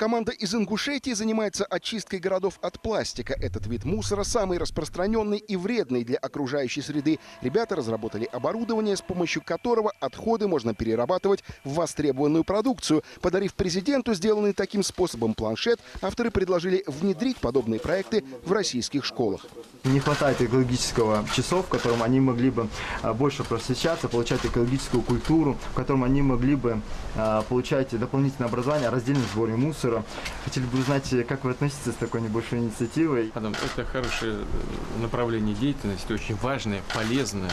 Команда из Ингушетии занимается очисткой городов от пластика. Этот вид мусора самый распространенный и вредный для окружающей среды. Ребята разработали оборудование, с помощью которого отходы можно перерабатывать в востребованную продукцию. Подарив президенту сделанный таким способом планшет, авторы предложили внедрить подобные проекты в российских школах. Не хватает экологического часов, в котором они могли бы больше просвещаться, получать экологическую культуру, в котором они могли бы получать дополнительное образование о раздельном сборе мусора. Хотели бы узнать, как вы относитесь с такой небольшой инициативой? Адам, это хорошее направление деятельности, очень важное, полезное.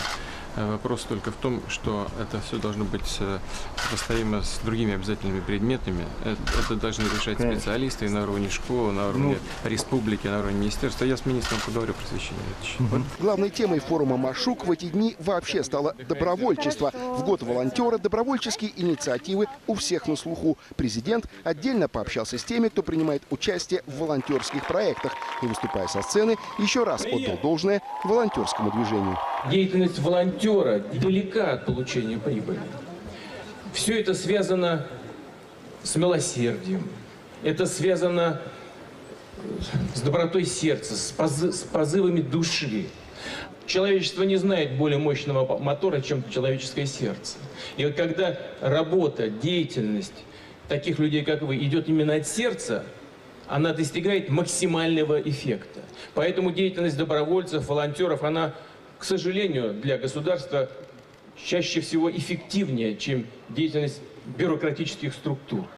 Вопрос только в том, что это все должно быть сопоставимо с другими обязательными предметами. Это должны решать специалисты и на уровне школы, на уровне республики, на уровне министерства. Я с министром поговорю про просвещение. Главной темой форума «Машук» в эти дни вообще стало добровольчество. В год волонтера добровольческие инициативы у всех на слуху. Президент отдельно пообщался с теми, кто принимает участие в волонтерских проектах. И, выступая со сцены, еще раз отдал должное волонтерскому движению. Деятельность волонтера далека от получения прибыли. Все это связано с милосердием, это связано с добротой сердца, с позывами души. Человечество не знает более мощного мотора, чем человеческое сердце. И вот когда работа, деятельность таких людей, как вы, идет именно от сердца, она достигает максимального эффекта. Поэтому деятельность добровольцев, волонтеров, она, к сожалению, для государства чаще всего эффективнее, чем деятельность бюрократических структур.